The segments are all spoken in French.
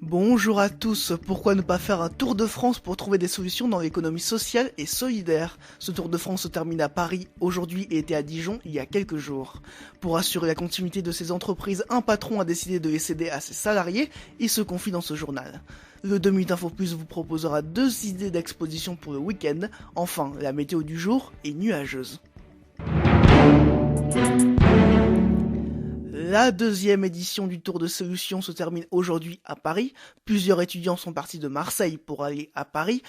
Bonjour à tous, pourquoi ne pas faire un tour de France pour trouver des solutions dans l'économie sociale et solidaire? Ce tour de France se termine à Paris aujourd'hui et était à Dijon il y a quelques jours. Pour assurer la continuité de ces entreprises, un patron a décidé de les céder à ses salariés, il se confie dans ce journal. Le 2 Minutes Info Plus vous proposera 2 idées d'exposition pour le week-end. Enfin, la météo du jour est nuageuse. La deuxième édition du Tour de Solutions se termine aujourd'hui à Paris. Plusieurs étudiants sont partis de Marseille pour aller à Paris.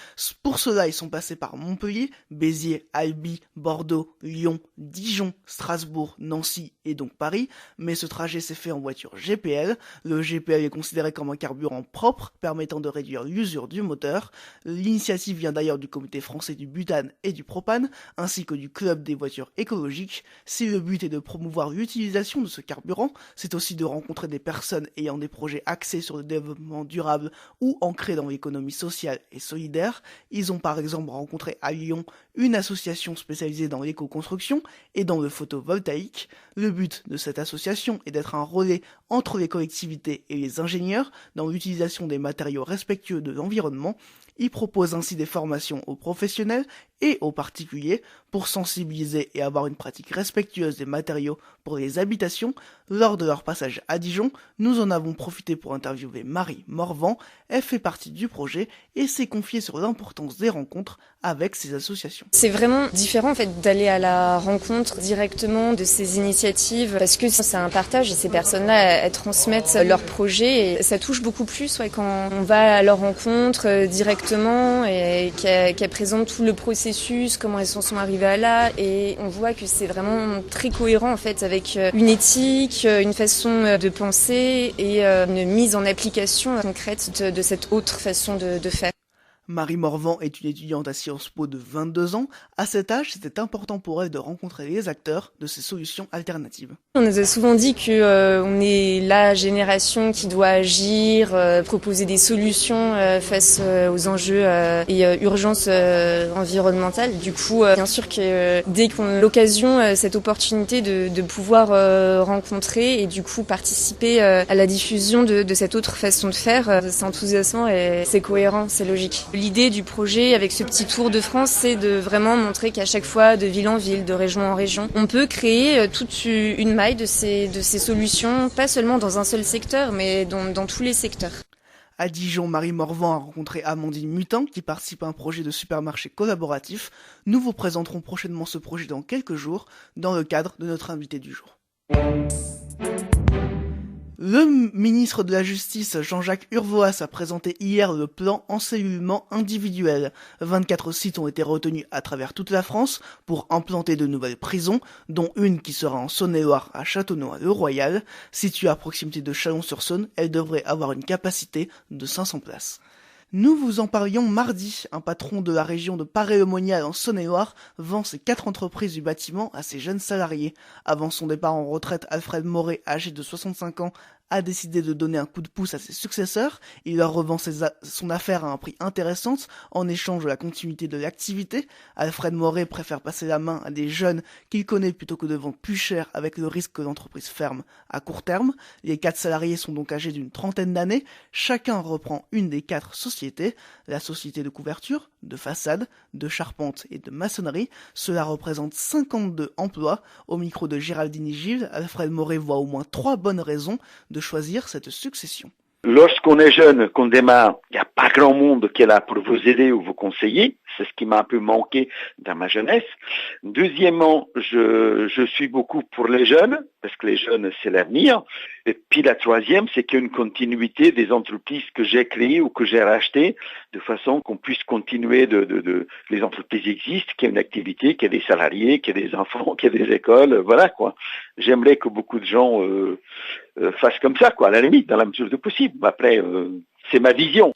Pour cela, ils sont passés par Montpellier, Béziers, Albi, Bordeaux, Lyon, Dijon, Strasbourg, Nancy et donc Paris. Mais ce trajet s'est fait en voiture GPL. Le GPL est considéré comme un carburant propre, permettant de réduire l'usure du moteur. L'initiative vient d'ailleurs du Comité français du butane et du propane, ainsi que du Club des voitures écologiques. Si le but est de promouvoir l'utilisation de ce carburant, c'est aussi de rencontrer des personnes ayant des projets axés sur le développement durable ou ancrés dans l'économie sociale et solidaire. Ils ont par exemple rencontré à Lyon une association spécialisée dans l'éco-construction et dans le photovoltaïque. Le but de cette association est d'être un relais entre les collectivités et les ingénieurs dans l'utilisation des matériaux respectueux de l'environnement. Ils proposent ainsi des formations aux professionnels et aux particuliers pour sensibiliser et avoir une pratique respectueuse des matériaux pour les habitations. Lors de leur passage à Dijon, nous en avons profité pour interviewer Marie Morvan. Elle fait partie du projet et s'est confiée sur l'importance des rencontres avec ces associations. C'est vraiment différent en fait d'aller à la rencontre directement de ces initiatives parce que c'est un partage et ces personnes-là elles transmettent leurs projets et ça touche beaucoup plus quand on va à leur rencontre directement et qu'elles présentent tout le processus, comment elles sont arrivées à là, et on voit que c'est vraiment très cohérent en fait avec une éthique, une façon de penser et une mise en application concrète de cette autre façon de faire. Marie Morvan est une étudiante à Sciences Po de 22 ans. À cet âge, c'était important pour elle de rencontrer les acteurs de ces solutions alternatives. On nous a souvent dit que on est la génération qui doit agir, proposer des solutions face aux enjeux et urgences environnementales. Du coup, bien sûr que dès qu'on a l'occasion, cette opportunité de pouvoir rencontrer et du coup participer à la diffusion de cette autre façon de faire, c'est enthousiasmant et c'est cohérent, c'est logique. L'idée du projet avec ce petit tour de France, c'est de vraiment montrer qu'à chaque fois, de ville en ville, de région en région, on peut créer toute une maille de ces solutions, pas seulement dans un seul secteur, mais dans tous les secteurs. À Dijon, Marie Morvan a rencontré Amandine Mutin qui participe à un projet de supermarché collaboratif. Nous vous présenterons prochainement ce projet dans quelques jours dans le cadre de notre invité du jour. Le ministre de la Justice, Jean-Jacques Urvoas, a présenté hier le plan encellulement individuel. 24 sites ont été retenus à travers toute la France pour implanter de nouvelles prisons, dont une qui sera en Saône-et-Loire à Châteaunois-le-Royal. Située à proximité de Chalon-sur-Saône, elle devrait avoir une capacité de 500 places. Nous vous en parlions mardi. Un patron de la région de Paray-le-Monial en Saône-et-Loire vend ses 4 entreprises du bâtiment à ses jeunes salariés. Avant son départ en retraite, Alfred Moret, âgé de 65 ans, a décidé de donner un coup de pouce à ses successeurs. Il leur revend son affaire à un prix intéressant en échange de la continuité de l'activité. Alfred Moret préfère passer la main à des jeunes qu'il connaît plutôt que de vendre plus cher avec le risque que l'entreprise ferme à court terme. Les 4 salariés sont donc âgés d'une trentaine d'années. Chacun reprend une des 4 sociétés. La société de couverture, de façade, de charpente et de maçonnerie. Cela représente 52 emplois. Au micro de Géraldine Gilles, Alfred Moret voit au moins 3 bonnes raisons de choisir cette succession. Lorsqu'on est jeune, qu'on démarre, il n'y a pas grand monde qui est là pour vous aider ou vous conseiller. C'est ce qui m'a un peu manqué dans ma jeunesse. Deuxièmement, je suis beaucoup pour les jeunes, parce que les jeunes, c'est l'avenir. Et puis la troisième, c'est qu'il y a une continuité des entreprises que j'ai créées ou que j'ai rachetées, de façon qu'on puisse continuer les entreprises existent, qu'il y ait une activité, qu'il y ait des salariés, qu'il y ait des enfants, qu'il y ait des écoles, voilà quoi. J'aimerais que beaucoup de gens fassent comme ça, quoi, à la limite, dans la mesure du possible. Après, c'est ma vision.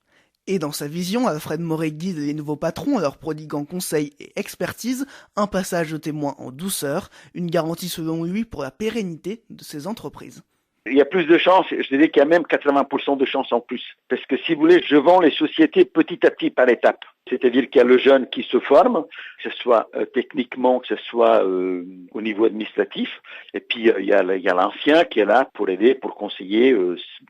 Et dans sa vision, Alfred Moret guide les nouveaux patrons en leur prodiguant conseils et expertise, un passage de témoin en douceur, une garantie selon lui pour la pérennité de ces entreprises. Il y a plus de chances, je dirais qu'il y a même 80% de chances en plus. Parce que si vous voulez, je vends les sociétés petit à petit par étapes. C'est-à-dire qu'il y a le jeune qui se forme, que ce soit techniquement, que ce soit au niveau administratif. Et puis il y a l'ancien qui est là pour aider, pour conseiller,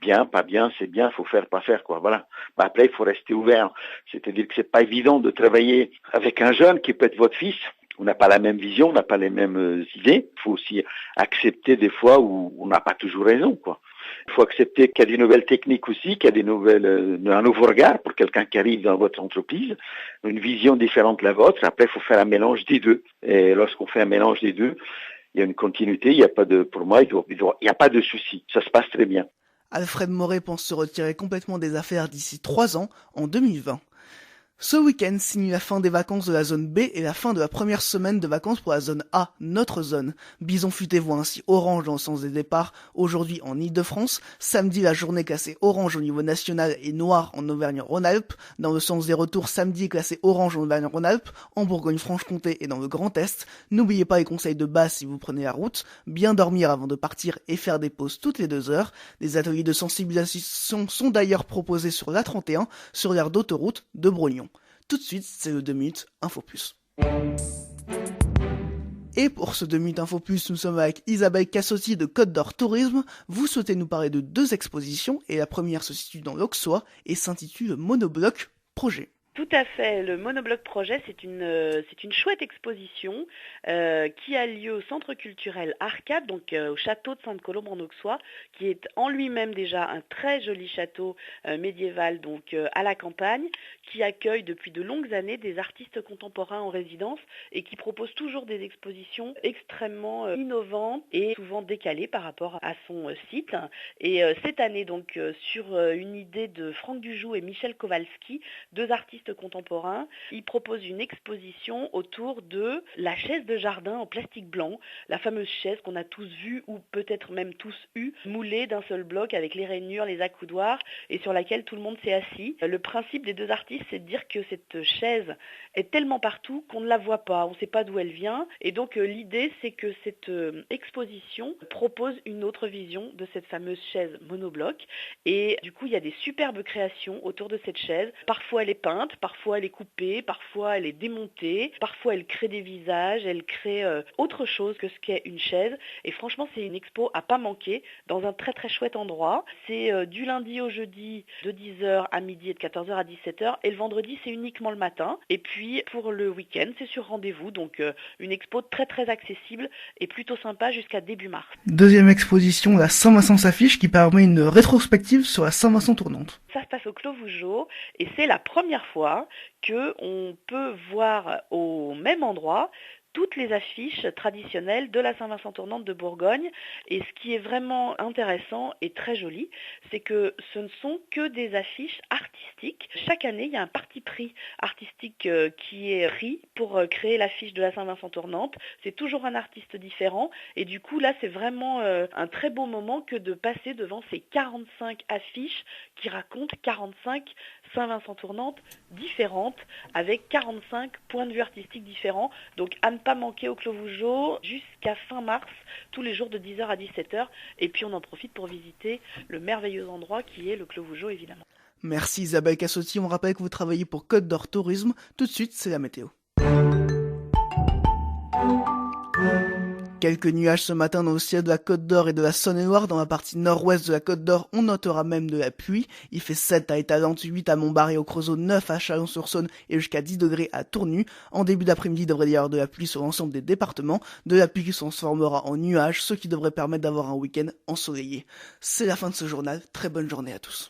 bien, pas bien, c'est bien, faut faire, pas faire, quoi. Voilà. Après, il faut rester ouvert. C'est-à-dire que c'est pas évident de travailler avec un jeune qui peut être votre fils. On n'a pas la même vision, on n'a pas les mêmes idées. Il faut aussi accepter des fois où on n'a pas toujours raison, quoi. Il faut accepter qu'il y a des nouvelles techniques aussi, qu'il y a un nouveau regard pour quelqu'un qui arrive dans votre entreprise, une vision différente de la vôtre. Après, il faut faire un mélange des deux. Et lorsqu'on fait un mélange des deux, il y a une continuité. Il n'y a pas pour moi, il n'y a pas de souci. Ça se passe très bien. Alfred Moret pense se retirer complètement des affaires d'ici 3 ans, en 2020. Ce week-end signe la fin des vacances de la zone B et la fin de la première semaine de vacances pour la zone A, notre zone. Bison Futé voit ainsi orange dans le sens des départs aujourd'hui en Ile-de-France. Samedi, la journée classée orange au niveau national et noire en Auvergne-Rhône-Alpes. Dans le sens des retours, samedi classé orange en Auvergne-Rhône-Alpes, en Bourgogne-Franche-Comté et dans le Grand Est. N'oubliez pas les conseils de base si vous prenez la route. Bien dormir avant de partir et faire des pauses toutes les 2 heures. Des ateliers de sensibilisation sont d'ailleurs proposés sur l'A31, sur l'aire d'autoroute de Brognon. Tout de suite, c'est le 2 minutes Info Plus. Et pour ce 2 minutes Info Plus, nous sommes avec Isabelle Cassotti de Côte d'Or Tourisme. Vous souhaitez nous parler de 2 expositions et la première se situe dans l'Auxois et s'intitule Monobloc Projet. Tout à fait, le Monobloc Projet, c'est une chouette exposition qui a lieu au Centre culturel Arcade, donc au château de Sainte-Colombe en Auxois, qui est en lui-même déjà un très joli château médiéval, donc à la campagne, qui accueille depuis de longues années des artistes contemporains en résidence et qui propose toujours des expositions extrêmement innovantes et souvent décalées par rapport à son site. Et cette année, donc sur une idée de Franck Dujoux et Michel Kowalski, 2 artistes contemporains, il propose une exposition autour de la chaise de jardin en plastique blanc, la fameuse chaise qu'on a tous vue ou peut-être même tous eu, moulée d'un seul bloc avec les rainures, les accoudoirs et sur laquelle tout le monde s'est assis. Le principe des 2 artistes, c'est de dire que cette chaise est tellement partout qu'on ne la voit pas, on ne sait pas d'où elle vient et donc l'idée c'est que cette exposition propose une autre vision de cette fameuse chaise monobloc et du coup il y a des superbes créations autour de cette chaise. Parfois elle est peinte, parfois elle est coupée, parfois elle est démontée, parfois elle crée des visages, elle crée autre chose que ce qu'est une chaise. Et franchement, c'est une expo à pas manquer dans un très très chouette endroit. C'est du lundi au jeudi de 10h à midi et de 14h à 17h. Et le vendredi, c'est uniquement le matin. Et puis pour le week-end, c'est sur rendez-vous. Donc une expo très très accessible et plutôt sympa jusqu'à début mars. Deuxième exposition, la Saint-Vincent s'affiche qui permet une rétrospective sur la Saint-Vincent tournante. Ça se passe au Clos Vougeot et c'est la première fois qu'on peut voir au même endroit toutes les affiches traditionnelles de la Saint-Vincent tournante de Bourgogne. Et ce qui est vraiment intéressant et très joli, c'est que ce ne sont que des affiches artistiques. Chaque année, il y a un parti pris artistique qui est pris pour créer l'affiche de la Saint-Vincent tournante. C'est toujours un artiste différent. Et du coup, là, c'est vraiment un très beau moment que de passer devant ces 45 affiches qui racontent 45 Saint-Vincent tournantes différentes avec 45 points de vue artistiques différents. Donc à ne pas manquer au Clos Vougeot jusqu'à fin mars, tous les jours de 10h à 17h. Et puis on en profite pour visiter le merveilleux endroit qui est le Clos Vougeot évidemment. Merci Isabelle Cassotti, on rappelle que vous travaillez pour Côte d'Or Tourisme. Tout de suite, c'est la météo. Quelques nuages ce matin dans le ciel de la Côte d'Or et de la Saône-et-Loire. Dans la partie nord-ouest de la Côte d'Or, on notera même de la pluie. Il fait 7 à Étalante, 8 à Montbarré au Creusot, 9 à Chalon-sur-Saône et jusqu'à 10 degrés à Tournu. En début d'après-midi, il devrait y avoir de la pluie sur l'ensemble des départements. De la pluie qui se transformera en nuages, ce qui devrait permettre d'avoir un week-end ensoleillé. C'est la fin de ce journal. Très bonne journée à tous.